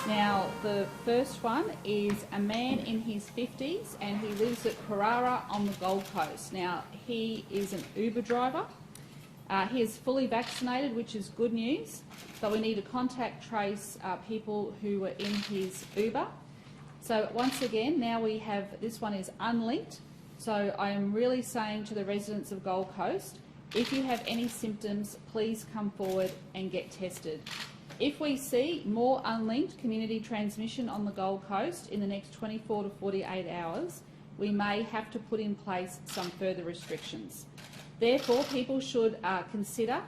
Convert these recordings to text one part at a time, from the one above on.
Now, the first one is a man in his 50s and he lives at Carrara on the Gold Coast. Now, he is an Uber driver. He is fully vaccinated, which is good news, but we need to contact trace people who were in his Uber. So once again, now we have, this one is unlinked. So I am really saying to the residents of Gold Coast, if you have any symptoms, please come forward and get tested. If we see more unlinked community transmission on the Gold Coast in the next 24 to 48 hours, we may have to put in place some further restrictions. Therefore, people should consider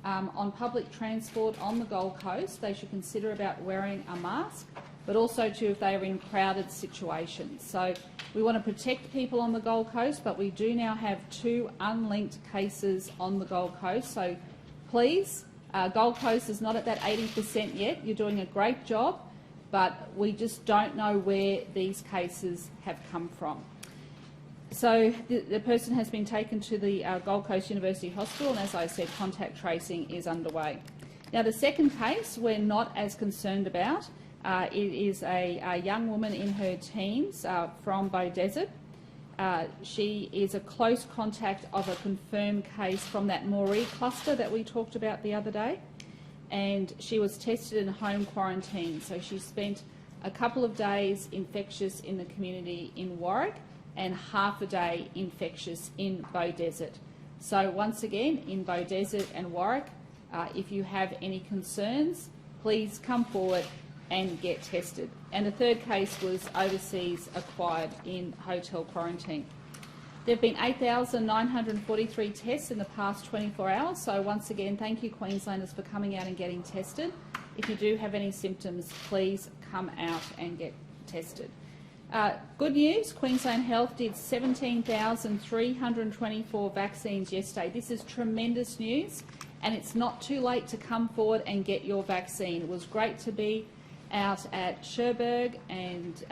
on public transport on the Gold Coast, they should consider about wearing a mask, but also too if they are in crowded situations. So we want to protect people on the Gold Coast, but we do now have 2 unlinked cases on the Gold Coast. So please, Gold Coast is not at that 80% yet. You're doing a great job, but we just don't know where these cases have come from. So the person has been taken to the Gold Coast University Hospital, and as I said, contact tracing is underway. Now, the second case we're not as concerned about. It is a young woman in her teens from Beaudesert. She is a close contact of a confirmed case from that Moree cluster that we talked about the other day, and she was tested in home quarantine. So she spent a couple of days infectious in the community in Warwick and half a day infectious in Beaudesert. So once again, in Beaudesert and Warwick, if you have any concerns, please come forward and get tested. And the third case was overseas acquired in hotel quarantine. There have been 8,943 tests in the past 24 hours, so once again, thank you Queenslanders for coming out and getting tested. If you do have any symptoms, please come out and get tested. Good news, Queensland Health did 17,324 vaccines yesterday. This is tremendous news, and it's not too late to come forward and get your vaccine. It was great to be out at Cherbourg and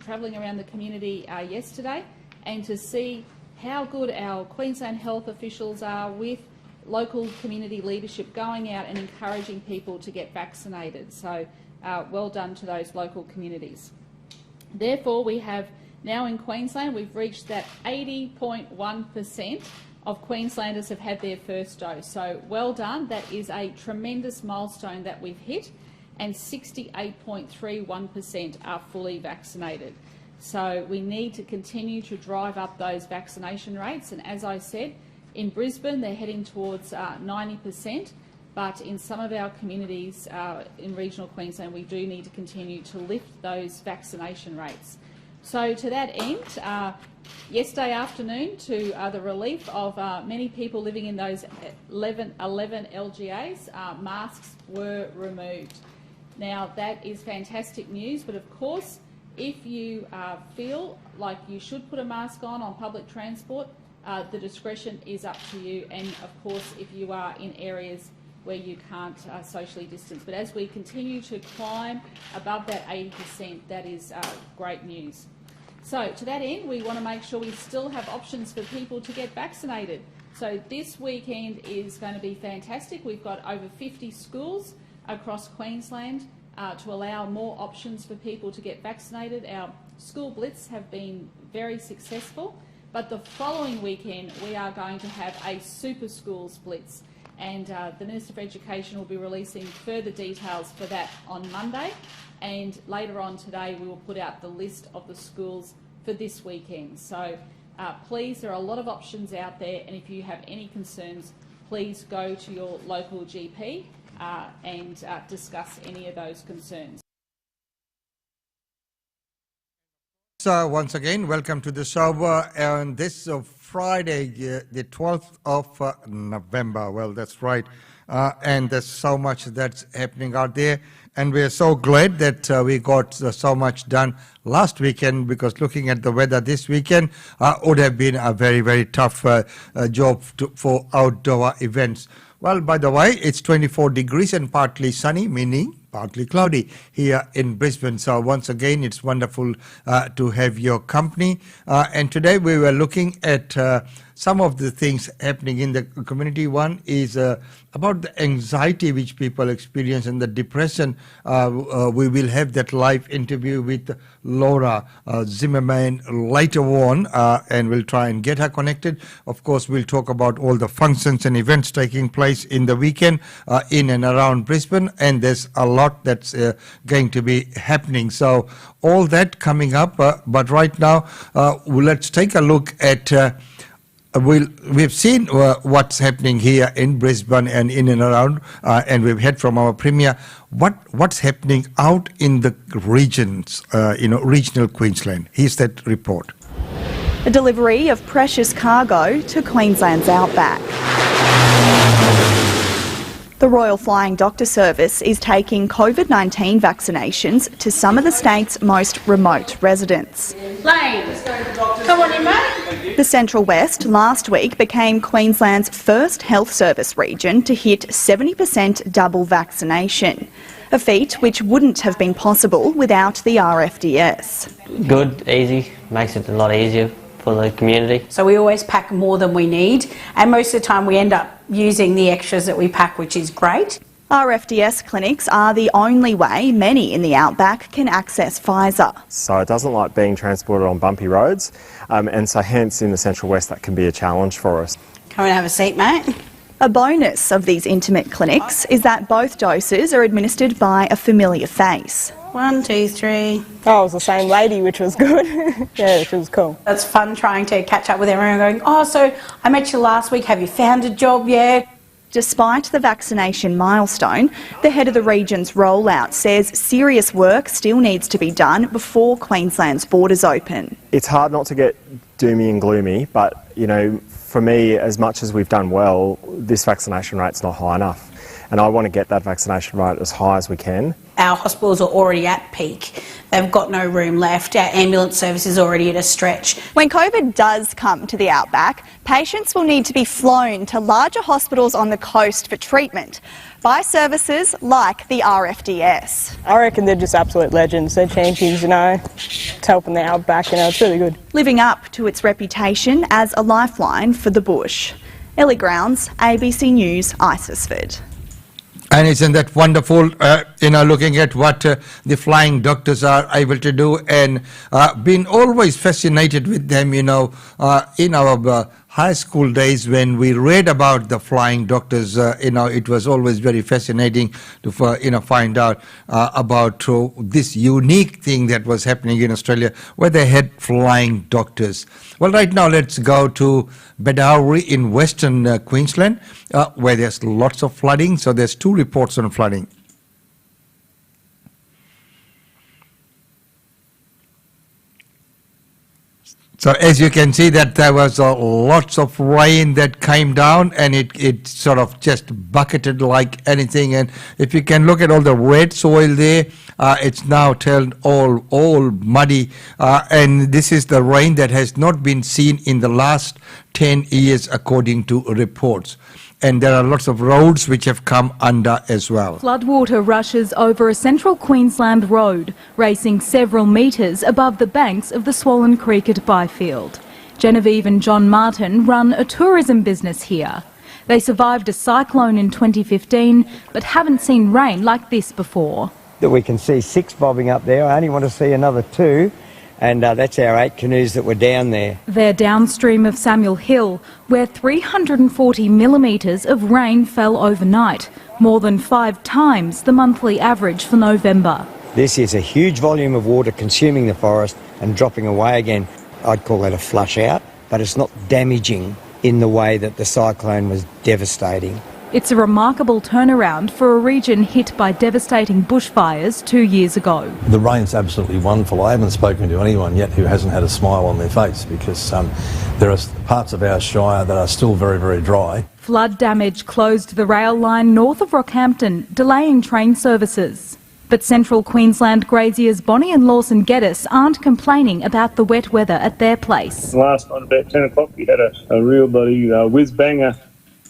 travelling around the community yesterday, and to see how good our Queensland Health officials are with local community leadership going out and encouraging people to get vaccinated. So well done to those local communities. Therefore, we have now in Queensland, we've reached that 80.1% of Queenslanders have had their first dose. So well done. That is a tremendous milestone that we've hit, and 68.31% are fully vaccinated. So we need to continue to drive up those vaccination rates, and as I said, in Brisbane they're heading towards 90%, but in some of our communities in regional Queensland we do need to continue to lift those vaccination rates. So to that end, yesterday afternoon, to the relief of many people living in those 11 LGAs, masks were removed. Now that is fantastic news, but of course if you feel like you should put a mask on public transport, the discretion is up to you, and of course if you are in areas where you can't socially distance. But as we continue to climb above that 80%, that is great news. So to that end, we want to make sure we still have options for people to get vaccinated. So this weekend is going to be fantastic. We've got over 50 schools across Queensland to allow more options for people to get vaccinated. Our school blitz have been very successful, but the following weekend we are going to have a super schools blitz, and the Minister for Education will be releasing further details for that on Monday, and later on today we will put out the list of the schools for this weekend. So please, there are a lot of options out there, and if you have any concerns, please go to your local GP and discuss any of those concerns. So once again, welcome to the show on this Friday, the 12th of November. Well, that's right. And there's so much that's happening out there. And we're so glad that we got so much done last weekend, because looking at the weather this weekend would have been a very, very tough job for outdoor events. Well, by the way, it's 24 degrees and partly sunny, meaning partly cloudy here in Brisbane. So once again, it's wonderful to have your company. And today we were looking at some of the things happening in the community. One is about the anxiety which people experience and the depression. We will have that live interview with Laura Zimmerman later on, and we'll try and get her connected. Of course, we'll talk about all the functions and events taking place in the weekend in and around Brisbane, and there's a lot that's going to be happening. So all that coming up, but right now, let's take a look at we've seen what's happening here in Brisbane and in and around, and we've heard from our Premier what's happening out in the regions, regional Queensland. Here's that report. The delivery of precious cargo to Queensland's outback. The Royal Flying Doctor Service is taking COVID-19 vaccinations to some of the state's most remote residents. Lane, come on in, mate. The Central West last week became Queensland's first health service region to hit 70% double vaccination, a feat which wouldn't have been possible without the RFDS. Good, easy, makes it a lot easier for the community. So we always pack more than we need, and most of the time we end up using the extras that we pack, which is great. RFDS clinics are the only way many in the outback can access Pfizer. So it doesn't like being transported on bumpy roads, and so hence in the Central West that can be a challenge for us. Come and have a seat, mate. A bonus of these intimate clinics is that both doses are administered by a familiar face. 1, 2, 3. Oh, it was the same lady, which was good. Yeah, she was cool. It's fun trying to catch up with everyone going, oh, so I met you last week, have you found a job yet? Despite the vaccination milestone, the head of the region's rollout says serious work still needs to be done before Queensland's borders open. It's hard not to get doomy and gloomy, but, for me, as much as we've done well, this vaccination rate's not high enough. And I want to get that vaccination rate as high as we can. Our hospitals are already at peak. They've got no room left. Our ambulance service is already at a stretch. When COVID does come to the outback, patients will need to be flown to larger hospitals on the coast for treatment by services like the RFDS. I reckon they're just absolute legends. They're champions, It's helping the outback, it's really good. Living up to its reputation as a lifeline for the bush. Ellie Grounds, ABC News, Isisford. And isn't that wonderful, looking at what the flying doctors are able to do, and been always fascinated with them, in our high school days when we read about the flying doctors, it was always very fascinating to, find out about this unique thing that was happening in Australia where they had flying doctors. Well, right now let's go to Bedauri in Western Queensland, where there's lots of flooding. So there's 2 reports on flooding. So as you can see that there was lots of rain that came down, and it sort of just bucketed like anything. And if you can look at all the red soil there, it's now turned all muddy. And this is the rain that has not been seen in the last 10 years according to reports. And there are lots of roads which have come under as well. Floodwater rushes over a central Queensland road, racing several metres above the banks of the Swollen Creek at Byfield. Genevieve and John Martin run a tourism business here. They survived a cyclone in 2015, but haven't seen rain like this before. That we can see 6 bobbing up there. I only want to see another 2. And that's our 8 canoes that were down there. They're downstream of Samuel Hill, where 340 millimetres of rain fell overnight, more than 5 times the monthly average for November. This is a huge volume of water consuming the forest and dropping away again. I'd call that a flush out, but it's not damaging in the way that the cyclone was devastating. It's a remarkable turnaround for a region hit by devastating bushfires 2 years ago. The rain's absolutely wonderful. I haven't spoken to anyone yet who hasn't had a smile on their face, because there are parts of our shire that are still very, very dry. Flood damage closed the rail line north of Rockhampton, delaying train services. But Central Queensland graziers Bonnie and Lawson Geddes aren't complaining about the wet weather at their place. Last night about 10 o'clock we had a real bloody whiz-banger,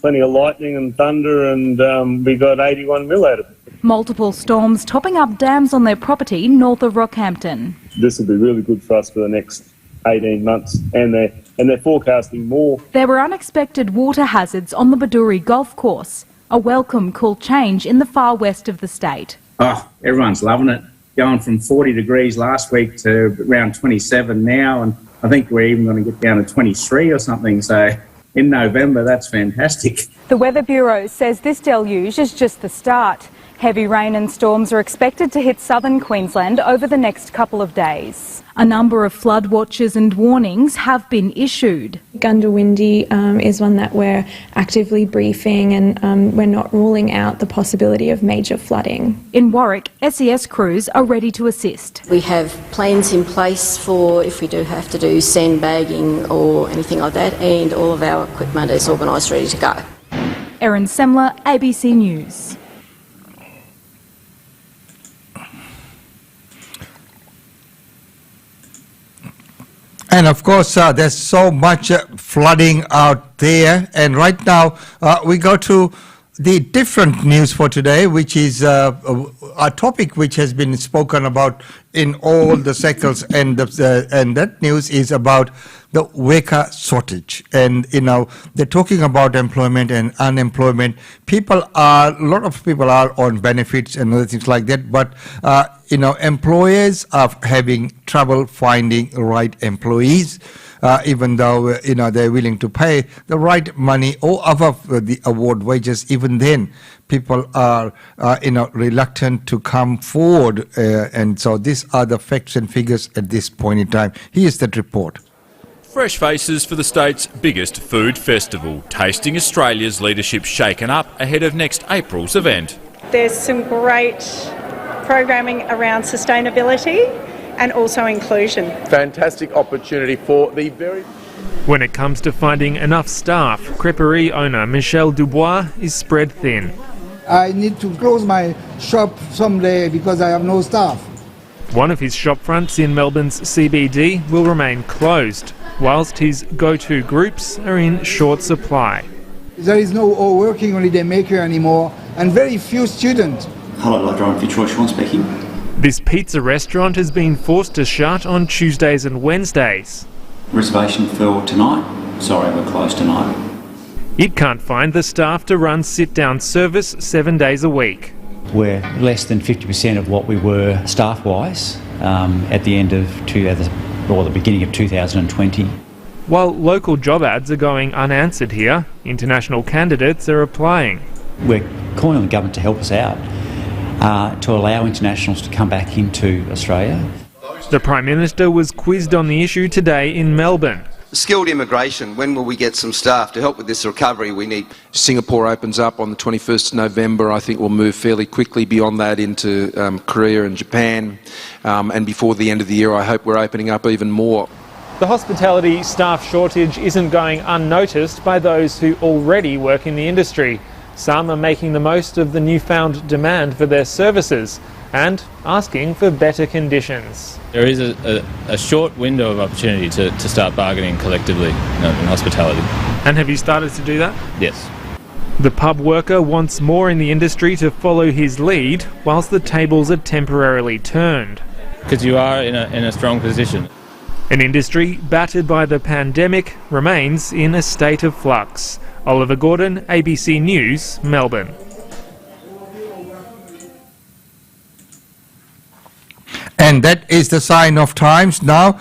plenty of lightning and thunder, and we got 81 mil out of it. Multiple storms topping up dams on their property north of Rockhampton. This will be really good for us for the next 18 months, and they're forecasting more. There were unexpected water hazards on the Baduri golf course, a welcome cool change in the far west of the state. Oh, everyone's loving it. Going from 40 degrees last week to around 27 now, and I think we're even going to get down to 23 or something, so in November, that's fantastic. The Weather Bureau says this deluge is just the start. Heavy rain and storms are expected to hit southern Queensland over the next couple of days. A number of flood watches and warnings have been issued. Gundawindi is one that we're actively briefing, and we're not ruling out the possibility of major flooding. In Warwick, SES crews are ready to assist. We have plans in place for if we do have to do sandbagging or anything like that, and all of our equipment is organised, ready to go. Erin Semler, ABC News. And of course, there's so much flooding out there. And right now, we go to the different news for today, which is a topic which has been spoken about in all the circles. And that news is about the worker shortage. And, you know, they're talking about employment and unemployment. A lot of people are on benefits and other things like that. But, you know, employers are having trouble finding the right employees, even though, you know, they're willing to pay the right money or above the award wages. Even then, people are, you know, reluctant to come forward. And so these are the facts and figures at this point in time. Here's that report. Fresh faces for the state's biggest food festival, Tasting Australia's leadership shaken up ahead of next April's event. There's some great programming around sustainability and also inclusion. Fantastic opportunity for the very... When it comes to finding enough staff, creperie owner Michel Dubois is spread thin. I need to close my shop someday because I have no staff. One of his shop fronts in Melbourne's CBD will remain closed, whilst his go-to groups are in short supply. There is no working holiday maker anymore and very few students. Hello, Live Driving for Troy, Sean speaking. This pizza restaurant has been forced to shut on Tuesdays and Wednesdays. Reservation for tonight? Sorry, we're closed tonight. It can't find the staff to run sit-down service 7 days a week. We're less than 50% of what we were staff-wise at the end of the beginning of 2020. While local job ads are going unanswered here, international candidates are applying. We're calling on the government to help us out, to allow internationals to come back into Australia. The Prime Minister was quizzed on the issue today in Melbourne. Skilled immigration, when will we get some staff to help with this recovery we need? Singapore opens up on the 21st of November. I think we'll move fairly quickly beyond that into Korea and Japan. And before the end of the year, I hope we're opening up even more. The hospitality staff shortage isn't going unnoticed by those who already work in the industry. Some are making the most of the newfound demand for their services and asking for better conditions. There is a short window of opportunity to start bargaining collectively in hospitality. And have you started to do that? Yes. The pub worker wants more in the industry to follow his lead, whilst the tables are temporarily turned. Because you are in a strong position. An industry battered by the pandemic remains in a state of flux. Oliver Gordon, ABC News, Melbourne. And that is the sign of times now.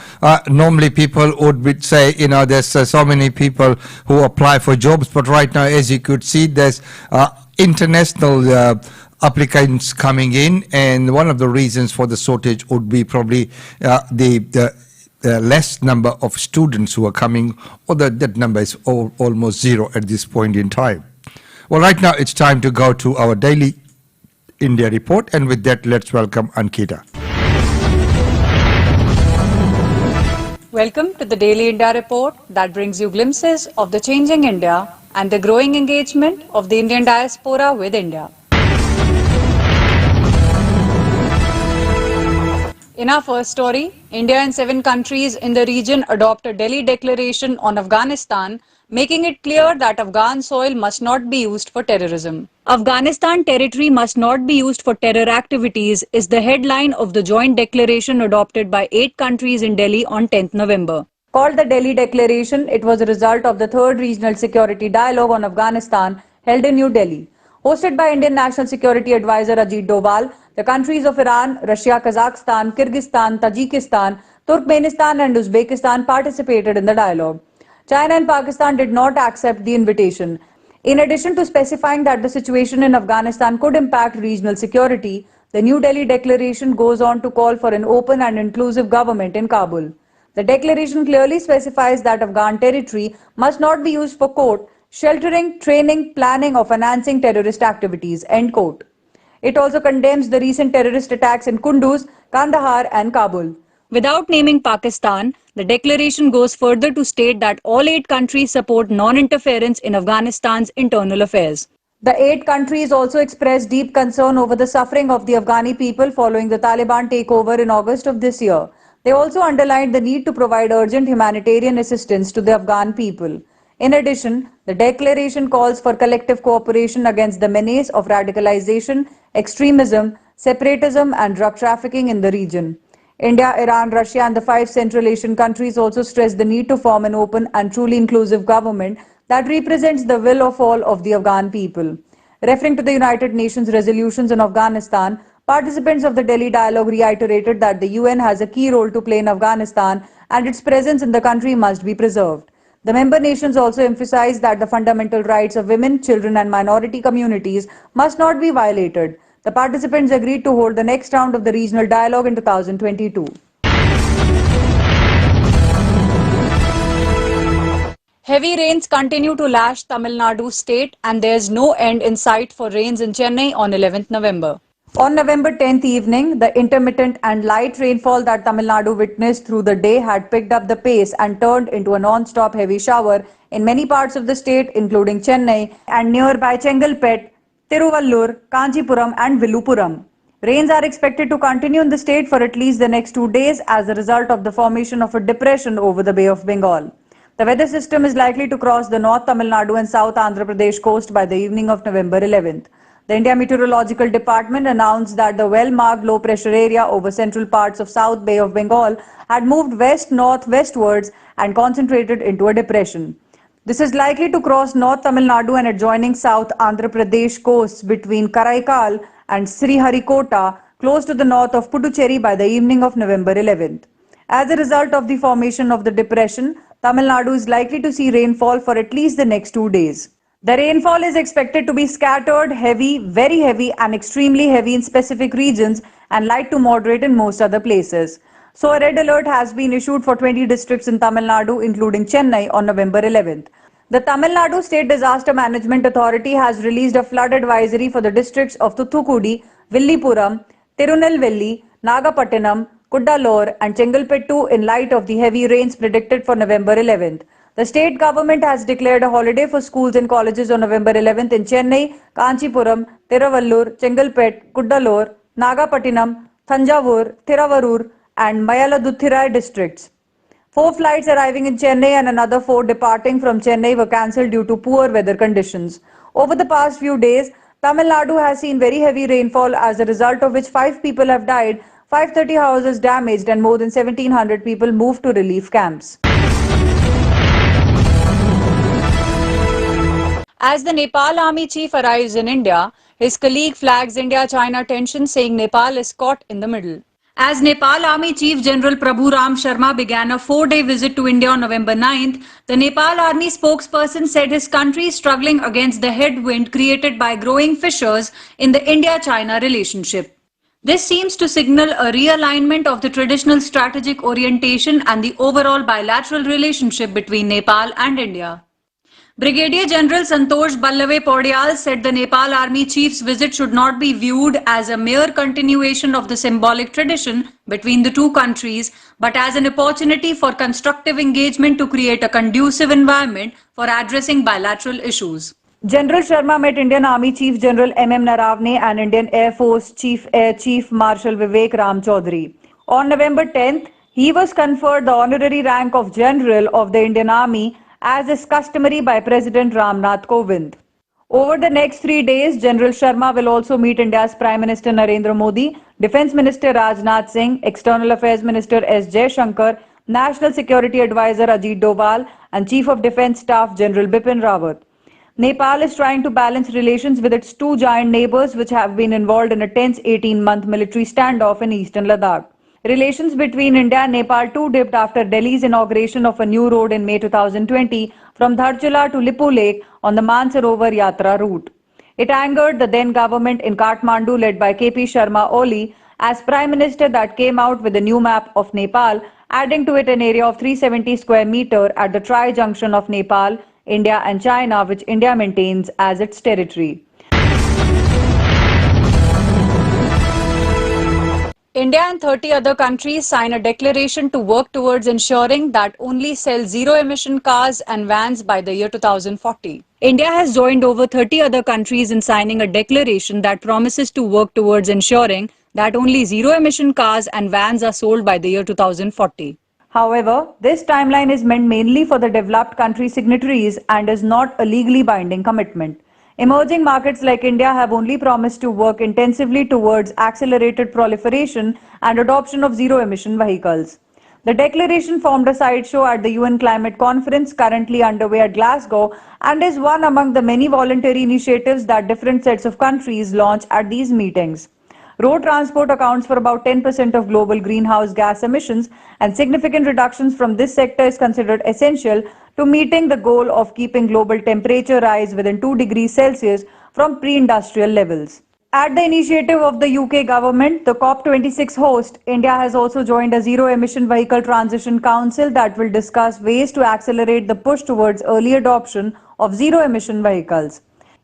Normally people would say, you know, there's so many people who apply for jobs, but right now, as you could see, there's international applicants coming in, and one of the reasons for the shortage would be probably the less number of students who are coming, or that number is almost zero at this point in time. Well, right now it's time to go to our daily India report, and with that, let's welcome Ankita. Welcome to the Daily India Report that brings you glimpses of the changing India and the growing engagement of the Indian diaspora with India. In our first story, India and 7 countries in the region adopt a Delhi Declaration on Afghanistan, making it clear that Afghan soil must not be used for terrorism. Afghanistan territory must not be used for terror activities is the headline of the joint declaration adopted by 8 countries in Delhi on 10th November. Called the Delhi Declaration, it was a result of the 3rd Regional Security Dialogue on Afghanistan held in New Delhi. Hosted by Indian National Security Advisor Ajit Doval, the countries of Iran, Russia, Kazakhstan, Kyrgyzstan, Tajikistan, Turkmenistan and Uzbekistan participated in the dialogue. China and Pakistan did not accept the invitation. In addition to specifying that the situation in Afghanistan could impact regional security, the New Delhi Declaration goes on to call for an open and inclusive government in Kabul. The declaration clearly specifies that Afghan territory must not be used for, quote, sheltering, training, planning or financing terrorist activities, end quote. It also condemns the recent terrorist attacks in Kunduz, Kandahar and Kabul. Without naming Pakistan, the declaration goes further to state that all 8 countries support non-interference in Afghanistan's internal affairs. The 8 countries also expressed deep concern over the suffering of the Afghani people following the Taliban takeover in August of this year. They also underlined the need to provide urgent humanitarian assistance to the Afghan people. In addition, the declaration calls for collective cooperation against the menace of radicalization, extremism, separatism and drug trafficking in the region. India, Iran, Russia and the 5 Central Asian countries also stressed the need to form an open and truly inclusive government that represents the will of all of the Afghan people. Referring to the United Nations resolutions on Afghanistan, participants of the Delhi Dialogue reiterated that the UN has a key role to play in Afghanistan and its presence in the country must be preserved. The member nations also emphasized that the fundamental rights of women, children and minority communities must not be violated. The participants agreed to hold the next round of the regional dialogue in 2022. Heavy rains continue to lash Tamil Nadu state and there is no end in sight for rains in Chennai on 11th November. On November 10th evening, the intermittent and light rainfall that Tamil Nadu witnessed through the day had picked up the pace and turned into a non-stop heavy shower in many parts of the state including Chennai and nearby Chengalpet, Tiruvallur, Kanchipuram and Villupuram. Rains are expected to continue in the state for at least the next 2 days as a result of the formation of a depression over the Bay of Bengal. The weather system is likely to cross the North Tamil Nadu and South Andhra Pradesh coast by the evening of November 11th. The India Meteorological Department announced that the well-marked low-pressure area over central parts of South Bay of Bengal had moved west-northwestwards and concentrated into a depression. This is likely to cross North Tamil Nadu and adjoining South Andhra Pradesh coasts between Karaikal and Sriharikota, close to the north of Puducherry by the evening of November 11th. As a result of the formation of the depression, Tamil Nadu is likely to see rainfall for at least the next 2 days. The rainfall is expected to be scattered, heavy, very heavy and extremely heavy in specific regions and light to moderate in most other places. So a red alert has been issued for 20 districts in Tamil Nadu including Chennai on November 11th. The Tamil Nadu State Disaster Management Authority has released a flood advisory for the districts of Thuthukudi, Villupuram, Tirunelveli, Nagapattinam, Kuddalore and Chengalpettu in light of the heavy rains predicted for November 11th. The state government has declared a holiday for schools and colleges on November 11th in Chennai, Kanchipuram, Tiruvallur, Chengalpet, Kuddalore, Nagapattinam, Thanjavur, Thiruvarur and Mayiladuthurai districts. 4 flights arriving in Chennai and another 4 departing from Chennai were cancelled due to poor weather conditions. Over the past few days, Tamil Nadu has seen very heavy rainfall as a result of which 5 people have died, 530 houses damaged and more than 1700 people moved to relief camps. As the Nepal Army chief arrives in India, his colleague flags India-China tension saying Nepal is caught in the middle. As Nepal Army Chief General Prabhu Ram Sharma began a 4-day visit to India on November 9th, the Nepal Army spokesperson said his country is struggling against the headwind created by growing fissures in the India-China relationship. This seems to signal a realignment of the traditional strategic orientation and the overall bilateral relationship between Nepal and India. Brigadier General Santosh Ballave Podial said the Nepal Army Chief's visit should not be viewed as a mere continuation of the symbolic tradition between the two countries, but as an opportunity for constructive engagement to create a conducive environment for addressing bilateral issues. General Sharma met Indian Army Chief General M.M. Naravane and Indian Air Force Chief Air Chief Marshal Vivek Ram Chaudhary. On November 10th, he was conferred the honorary rank of General of the Indian Army as is customary by President Ramnath Kovind. Over the next 3 days, General Sharma will also meet India's Prime Minister Narendra Modi, Defence Minister Rajnath Singh, External Affairs Minister S. Jaishankar, National Security Advisor Ajit Doval and Chief of Defence Staff General Bipin Rawat. Nepal is trying to balance relations with its two giant neighbours which have been involved in a tense 18-month military standoff in eastern Ladakh. Relations between India and Nepal too dipped after Delhi's inauguration of a new road in May 2020 from Dharchula to Lipu Lake on the Mansarovar Yatra route. It angered the then government in Kathmandu led by KP Sharma Oli as Prime Minister that came out with a new map of Nepal, adding to it an area of 370 square meter at the tri-junction of Nepal, India and China, which India maintains as its territory. India and 30 other countries sign a declaration to work towards ensuring that only sell zero-emission cars and vans by the year 2040. India has joined over 30 other countries in signing a declaration that promises to work towards ensuring that only zero-emission cars and vans are sold by the year 2040. However, this timeline is meant mainly for the developed country signatories and is not a legally binding commitment. Emerging markets like India have only promised to work intensively towards accelerated proliferation and adoption of zero-emission vehicles. The declaration formed a sideshow at the UN Climate Conference currently underway at Glasgow and is one among the many voluntary initiatives that different sets of countries launch at these meetings. Road transport accounts for about 10% of global greenhouse gas emissions, and significant reductions from this sector is considered essential to meeting the goal of keeping global temperature rise within 2 degrees Celsius from pre-industrial levels. At the initiative of the UK government, the COP26 host, India has also joined a Zero-Emission Vehicle Transition Council that will discuss ways to accelerate the push towards early adoption of zero-emission vehicles.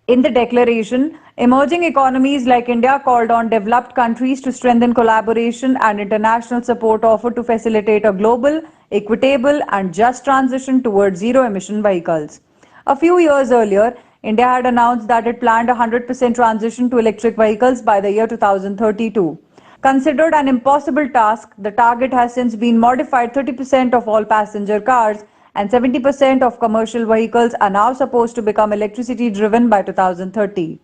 In the declaration, emerging economies like India called on developed countries to strengthen collaboration and international support offered to facilitate a global, equitable and just transition towards zero-emission vehicles. A few years earlier, India had announced that it planned a 100% transition to electric vehicles by the year 2032. Considered an impossible task, the target has since been modified. 30% of all passenger cars and 70% of commercial vehicles are now supposed to become electricity driven by 2030.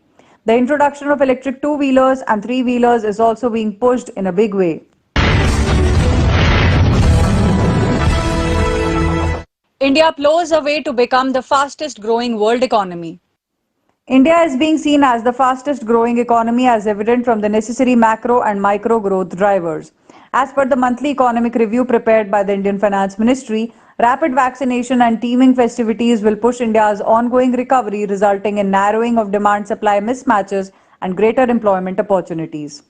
The introduction of electric two-wheelers and three-wheelers is also being pushed in a big way. India plows away to become the fastest growing world economy. India is being seen as the fastest growing economy as evident from the necessary macro and micro growth drivers. As per the monthly economic review prepared by the Indian Finance Ministry, rapid vaccination and teeming festivities will push India's ongoing recovery, resulting in narrowing of demand-supply mismatches and greater employment opportunities.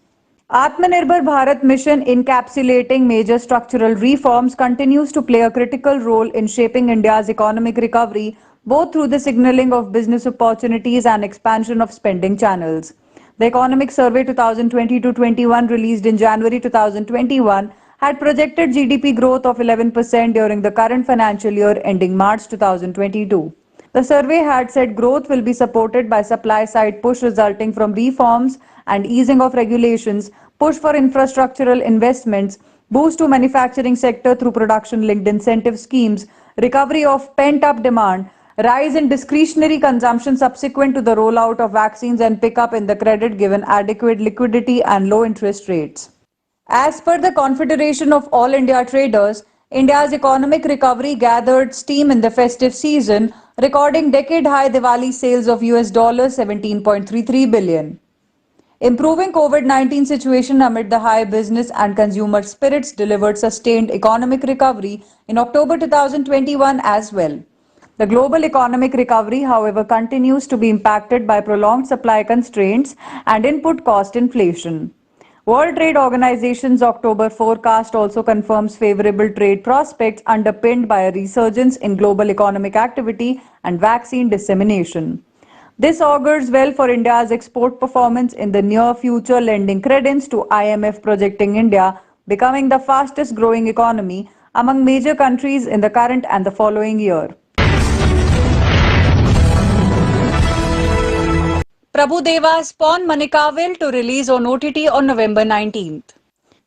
Atmanirbhar Bharat mission encapsulating major structural reforms continues to play a critical role in shaping India's economic recovery, both through the signaling of business opportunities and expansion of spending channels. The Economic Survey 2020-21 released in January 2021 had projected GDP growth of 11% during the current financial year ending March 2022. The survey had said growth will be supported by supply-side push resulting from reforms and easing of regulations, push for infrastructural investments, boost to manufacturing sector through production-linked incentive schemes, recovery of pent-up demand, rise in discretionary consumption subsequent to the rollout of vaccines and pickup in the credit given adequate liquidity and low interest rates. As per the Confederation of All India Traders, India's economic recovery gathered steam in the festive season, recording decade-high Diwali sales of $17.33 billion. Improving COVID-19 situation amid the high business and consumer spirits delivered sustained economic recovery in October 2021 as well. The global economic recovery, however, continues to be impacted by prolonged supply constraints and input cost inflation. World Trade Organization's October forecast also confirms favorable trade prospects underpinned by a resurgence in global economic activity and vaccine dissemination. This augurs well for India's export performance in the near future, lending credence to IMF projecting India becoming the fastest growing economy among major countries in the current and the following year. Prabhu Deva's Pawn Manikavil to release on OTT on November 19th.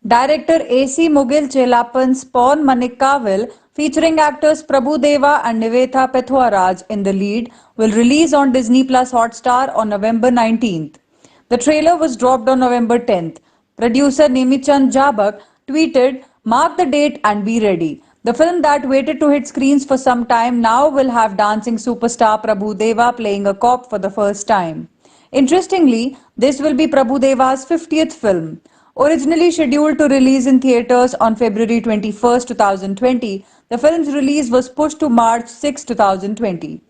Director A.C. Mugil Chelappan's Pawn Manikkavil, featuring actors Prabhu Deva and Nivetha Pethuaraj in the lead, will release on Disney Plus Hotstar on November 19th. The trailer was dropped on November 10th. Producer Nemichand Jabak tweeted, "Mark the date and be ready." The film that waited to hit screens for some time now will have dancing superstar Prabhu Deva playing a cop for the first time. Interestingly, this will be Prabhu Deva's 50th film. Originally scheduled to release in theatres on February 21, 2020, the film's release was pushed to March 6, 2020.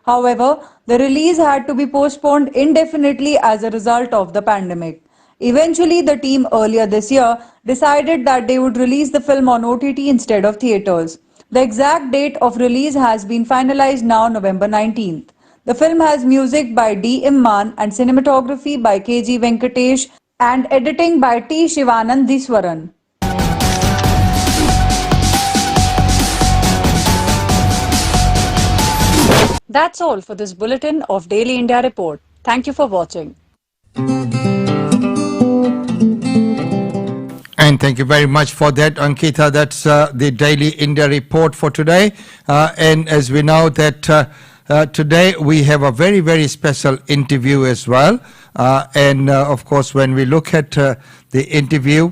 However, the release had to be postponed indefinitely as a result of the pandemic. Eventually, the team earlier this year decided that they would release the film on OTT instead of theatres. The exact date of release has been finalized now, November 19th. The film has music by D. Imman and cinematography by K.G. Venkatesh and editing by T. Shivanandiswaran. That's all for this bulletin of Daily India Report. Thank you for watching. And thank you very much for that, Ankita. That's the Daily India Report for today. And as we know that today we have a very, very special interview as well. Of course, when we look at the interview,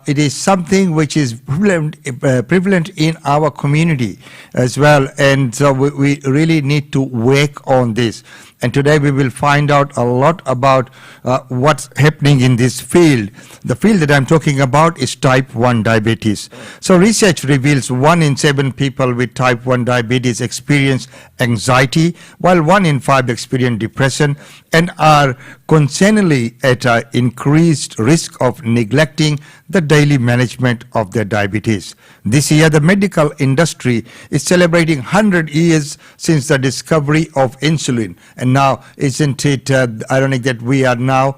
it is something which is prevalent in our community as well. And so we really need to work on this. And today we will find out a lot about what's happening in this field. The field that I'm talking about is type 1 diabetes. So research reveals 1 in 7 people with type 1 diabetes experience anxiety, while 1 in 5 experience depression and are concerningly at an increased risk of neglecting the daily management of their diabetes. This year, the medical industry is celebrating 100 years since the discovery of insulin. And now, isn't it ironic that we are now,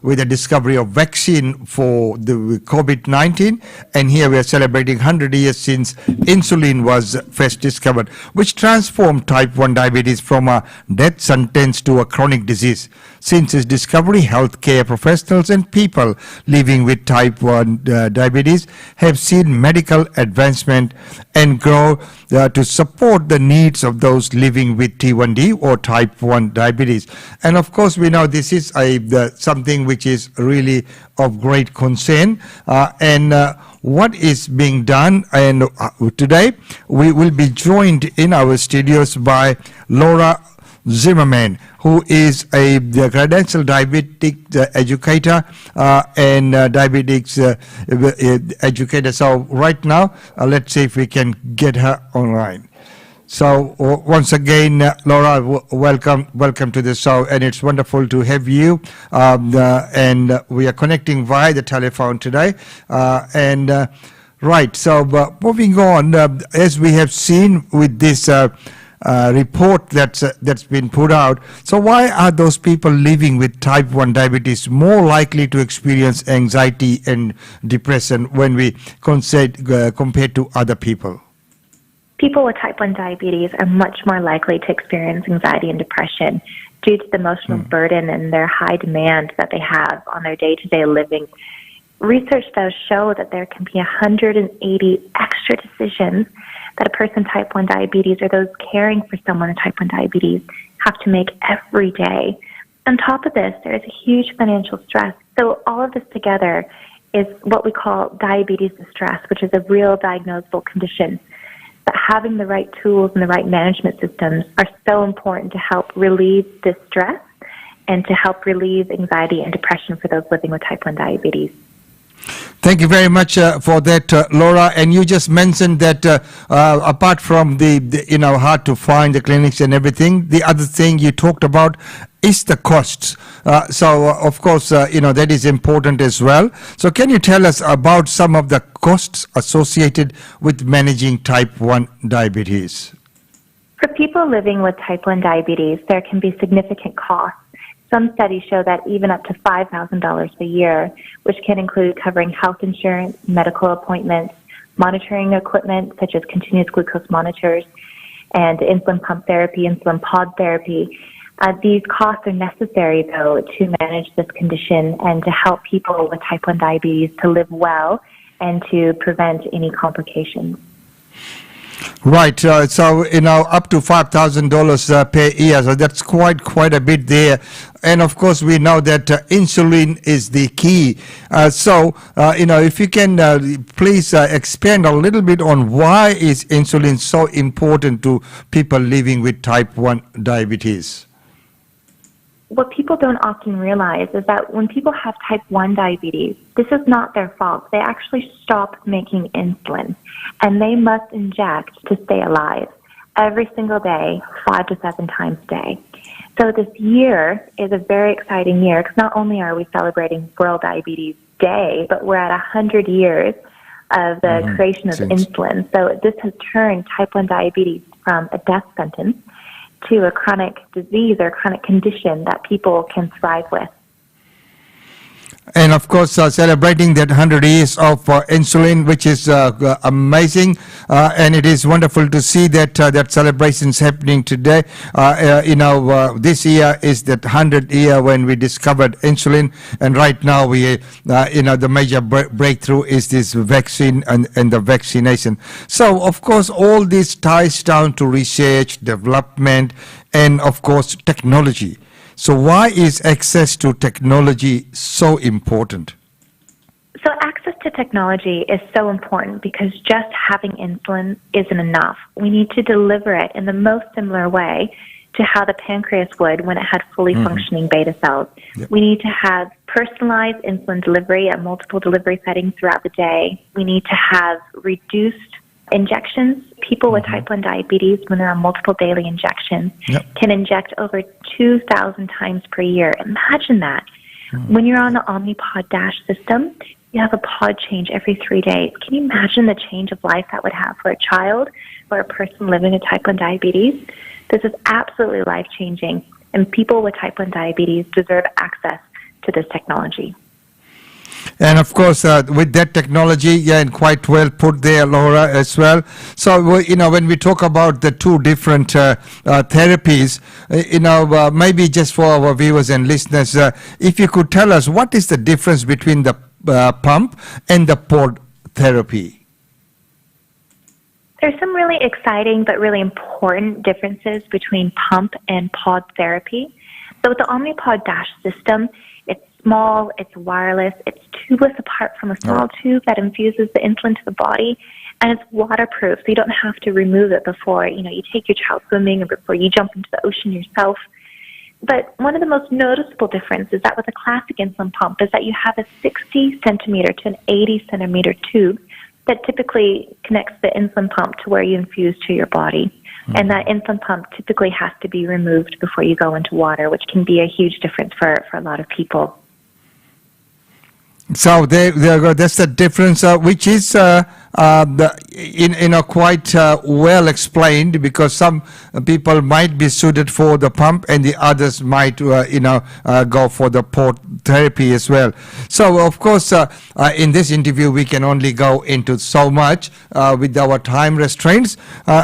with the discovery of vaccine for the COVID-19, and here we are celebrating 100 years since insulin was first discovered, which transformed type 1 diabetes from a death sentence to a chronic disease. Since its discovery, healthcare professionals and people living with type 1 diabetes have seen medical advancement and grow to support the needs of those living with T1D or type 1 diabetes. And of course, we know this is something which is really of great concern. What is being done, and today we will be joined in our studios by Laura Zimmerman, who is a credentialed diabetic educator and diabetics educator. So right now, let's see if we can get her online. So once again, Laura, welcome to the show, and it's wonderful to have you. And we are connecting via the telephone today. Right, so moving on, as we have seen with this report that's been put out. So why are those people living with type 1 diabetes more likely to experience anxiety and depression when we compared to other people? People with type 1 diabetes are much more likely to experience anxiety and depression due to the emotional burden and their high demand that they have on their day-to-day living. Research does show that there can be 180 extra decisions that a person with type 1 diabetes or those caring for someone with type 1 diabetes have to make every day. On top of this, there is a huge financial stress. So all of this together is what we call diabetes distress, which is a real diagnosable condition. But having the right tools and the right management systems are so important to help relieve this stress and to help relieve anxiety and depression for those living with type 1 diabetes. Thank you very much for that, Laura. And you just mentioned that apart from the hard to find the clinics and everything, the other thing you talked about is the costs. Of course, that is important as well. So can you tell us about some of the costs associated with managing type 1 diabetes? For people living with type 1 diabetes, there can be significant costs. Some studies show that even up to $5,000 a year, which can include covering health insurance, medical appointments, monitoring equipment such as continuous glucose monitors, and insulin pump therapy, insulin pod therapy, These costs are necessary, though, to manage this condition and to help people with type 1 diabetes to live well and to prevent any complications. Right. So, up to $5,000 per year. So that's quite a bit there. And of course, we know that insulin is the key. If you can please expand a little bit on why is insulin so important to people living with type 1 diabetes? What people don't often realize is that when people have type 1 diabetes, this is not their fault. They actually stop making insulin, and they must inject to stay alive every single day, 5 to 7 times a day. So this year is a very exciting year because not only are we celebrating World Diabetes Day, but we're at 100 years of the creation of insulin. So this has turned type 1 diabetes from a death sentence to a chronic disease or chronic condition that people can thrive with. And of course, celebrating that 100 years of insulin, which is amazing, and it is wonderful to see that that celebrations happening today. This year is that 100th year when we discovered insulin, and right now we, the major breakthrough is this vaccine and the vaccination. So, of course, all this ties down to research, development, and of course, technology. So why is access to technology so important? So access to technology is so important because just having insulin isn't enough. We need to deliver it in the most similar way to how the pancreas would when it had fully functioning beta cells. Yep. We need to have personalized insulin delivery at multiple delivery settings throughout the day. We need to have reduced injections. People with type 1 diabetes, when they're on multiple daily injections, can inject over 2,000 times per year. Imagine that. When you're on the Omnipod DASH system, you have a pod change every 3 days. Can you imagine the change of life that would have for a child or a person living with type 1 diabetes? This is absolutely life-changing, and people with type 1 diabetes deserve access to this technology. And of course, with that technology, and quite well put there, Laura, as well. So, when we talk about the two different therapies, maybe just for our viewers and listeners, if you could tell us what is the difference between the pump and the pod therapy? There's some really exciting but really important differences between pump and pod therapy. So with the Omnipod DASH system, it's small, it's wireless, it's tubeless apart from a small tube that infuses the insulin to the body, and it's waterproof, so you don't have to remove it before, you take your child swimming or before you jump into the ocean yourself. But one of the most noticeable differences is that with a classic insulin pump is that you have a 60 centimeter to an 80 centimeter tube that typically connects the insulin pump to where you infuse to your body. And that insulin pump typically has to be removed before you go into water, which can be a huge difference for a lot of people. So that's the difference, which is quite well explained, because some people might be suited for the pump and the others might go for the pod therapy as well. So of course in this interview we can only go into so much with our time restraints.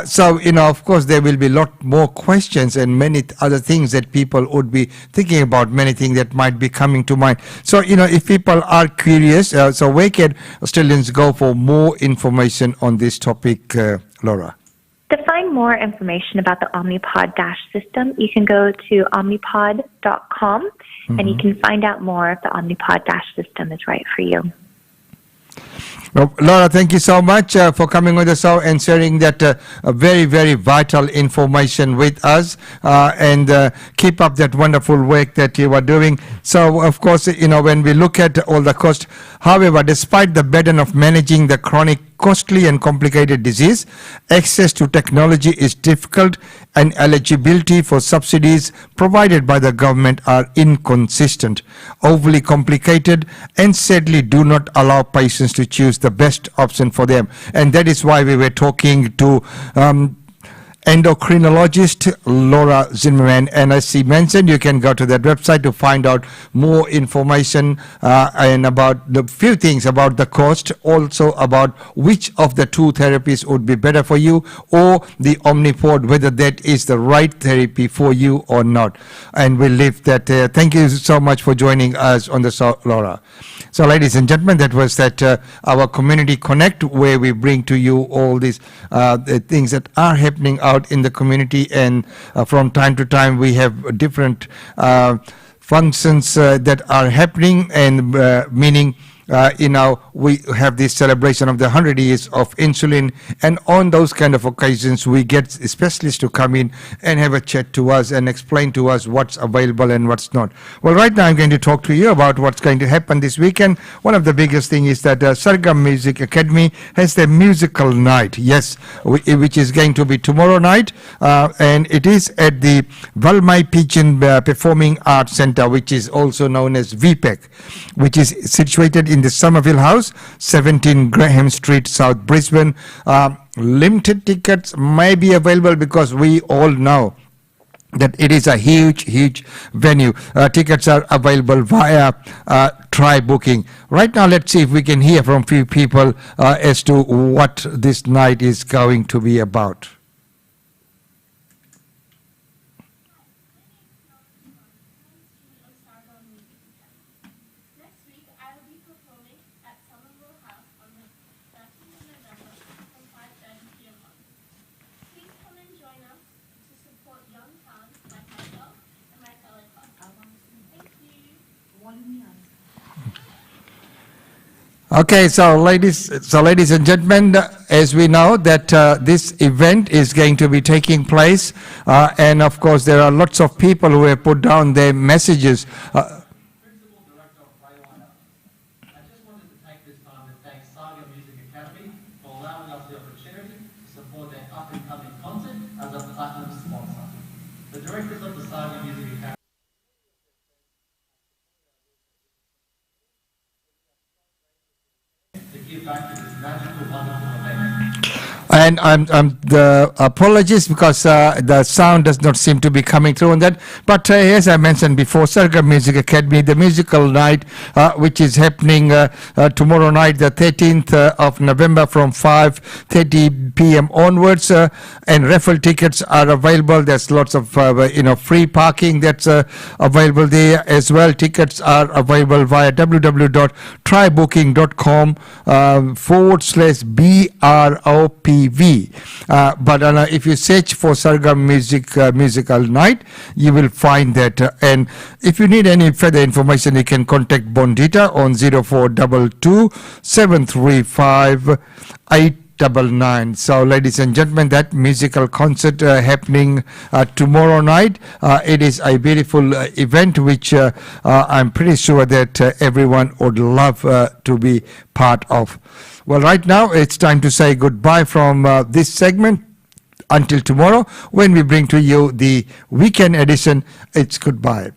So of course there will be a lot more questions and many other things that people would be thinking about, many things that might be coming to mind. So if people are curious, so where can Australians go for more information on this topic, Laura? To find more information about the Omnipod DASH system, you can go to omnipod.com and you can find out more if the Omnipod DASH system is right for you. Well, Laura, thank you so much for coming on the show and sharing that very, very vital information with us, and keep up that wonderful work that you are doing. So, of course, when we look at all the cost, however, despite the burden of managing the chronic, costly and complicated disease, access to technology is difficult and eligibility for subsidies provided by the government are inconsistent, overly complicated, and sadly do not allow patients to choose the best option for them. And that is why we were talking to endocrinologist Laura Zimmerman. And as she mentioned, you can go to that website to find out more information and about the few things about the cost, also about which of the two therapies would be better for you, or the Omnipod, whether that is the right therapy for you or not. And we'll leave that there. Thank you so much for joining us on the show, Laura. So, ladies and gentlemen, that was our Community Connect, where we bring to you all these the things that are happening out in the community, and from time to time we have different functions that are happening, and meaning we have this celebration of the 100 years of insulin, and on those kind of occasions we get specialists to come in and have a chat to us and explain to us what's available and what's not. Well, right now I'm going to talk to you about what's going to happen this weekend. One of the biggest things is that Sargam Music Academy has their musical night, yes, which is going to be tomorrow night, and it is at the Valmai Pigeon Performing Arts Centre, which is also known as VPEC, which is situated in the Somerville House, 17 Graham Street, South Brisbane. Limited tickets may be available because we all know that it is a huge venue. Tickets are available via Try Booking. Right now, let's see if we can hear from few people as to what this night is going to be about. Okay, so ladies and gentlemen, as we know that this event is going to be taking place, and of course there are lots of people who have put down their messages. And the apologies because the sound does not seem to be coming through on that. But as I mentioned before, Sargam Music Academy, the musical night, which is happening tomorrow night, the 13th of November, from 5:30 p.m. onwards, and raffle tickets are available. There's lots of free parking that's available there as well. Tickets are available via www.trybooking.com/BROPV. But if you search for Sargam Musical Night, you will find that. And if you need any further information, you can contact Bondita on 0422 735 899. So, ladies and gentlemen, that musical concert happening tomorrow night. It is a beautiful event which I'm pretty sure that everyone would love to be part of. Well, right now it's time to say goodbye from this segment. Until tomorrow, when we bring to you the weekend edition, it's goodbye.